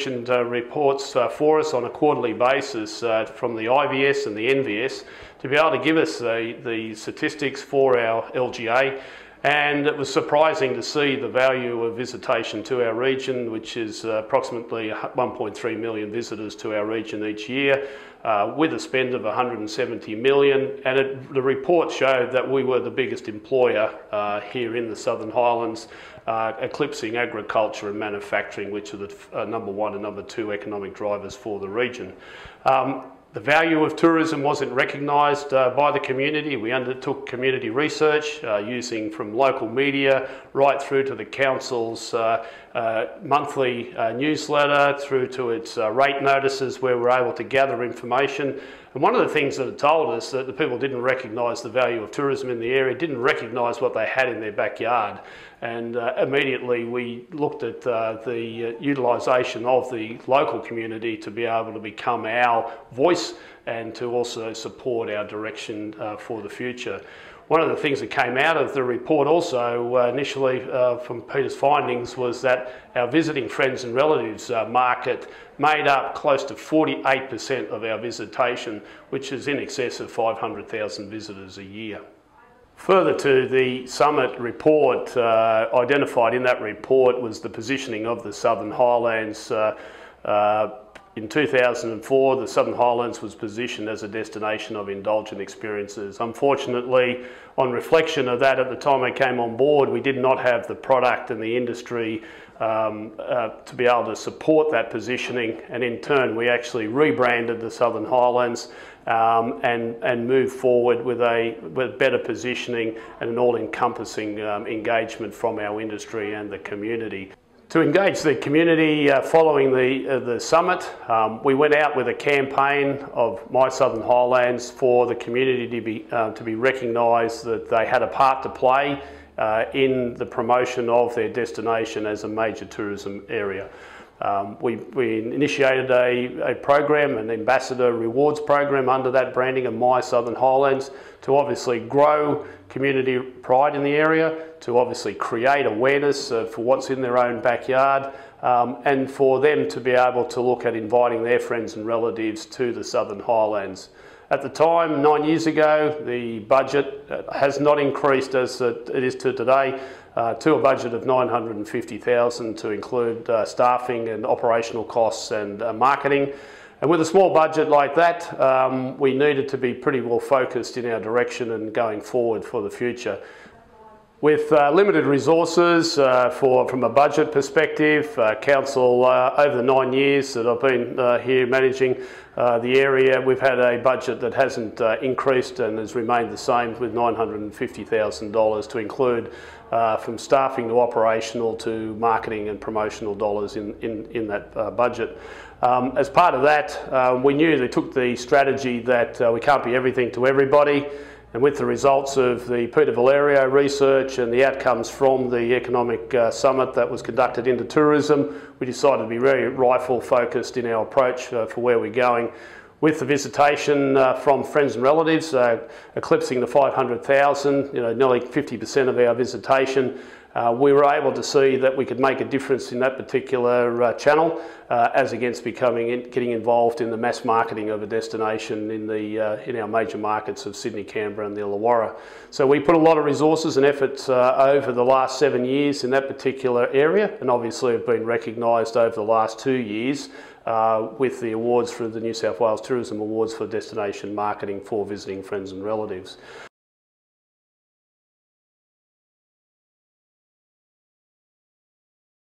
commissioned reports for us on a quarterly basis from the IVS and the NVS to be able to give us the statistics for our LGA. And it was surprising to see the value of visitation to our region, which is approximately 1.3 million visitors to our region each year, with a spend of 170 million. And the report showed that we were the biggest employer here in the Southern Highlands, eclipsing agriculture and manufacturing, which are the number one and number two economic drivers for the region. The value of tourism wasn't recognised by the community. We undertook community research using from local media right through to the council's monthly newsletter, through to its rate notices, where we're able to gather information. And one of the things that it told us that the people didn't recognise the value of tourism in the area, didn't recognise what they had in their backyard. And immediately we looked at the utilisation of the local community to be able to become our voice and to also support our direction for the future. One of the things that came out of the report also initially from Peter's findings was that our visiting friends and relatives market made up close to 48% of our visitation, which is in excess of 500,000 visitors a year. Further to the summit report, identified in that report was the positioning of the Southern Highlands. In 2004, the Southern Highlands was positioned as a destination of indulgent experiences. Unfortunately, on reflection of that, at the time I came on board, we did not have the product and the industry to be able to support that positioning, and in turn we actually rebranded the Southern Highlands and moved forward with better positioning and an all-encompassing engagement from our industry and the community. To engage the community following the summit, we went out with a campaign of My Southern Highlands for the community to be recognised that they had a part to play in the promotion of their destination as a major tourism area. We initiated a program, an ambassador rewards program under that branding of My Southern Highlands, to obviously grow community pride in the area, to obviously create awareness for what's in their own backyard, and for them to be able to look at inviting their friends and relatives to the Southern Highlands. At the time, 9 years ago, the budget has not increased as it is to today, to a budget of $950,000 to include staffing and operational costs and marketing. And with a small budget like that, we needed to be pretty well focused in our direction and going forward for the future. With limited resources from a budget perspective, Council, over the 9 years that I've been here managing the area, we've had a budget that hasn't increased and has remained the same, with $950,000 to include from staffing to operational to marketing and promotional dollars in that budget. As part of that, we knew they took the strategy that we can't be everything to everybody. And with the results of the Peter Valerio research and the outcomes from the economic summit that was conducted into tourism, we decided to be very rifle focused in our approach for where we're going. With the visitation from friends and relatives eclipsing the 500,000, nearly 50% of our visitation, we were able to see that we could make a difference in that particular channel, as against getting involved in the mass marketing of a destination in our major markets of Sydney, Canberra and the Illawarra. So we put a lot of resources and efforts over the last 7 years in that particular area, and obviously have been recognised over the last 2 years with the awards for the New South Wales Tourism Awards for destination marketing for visiting friends and relatives.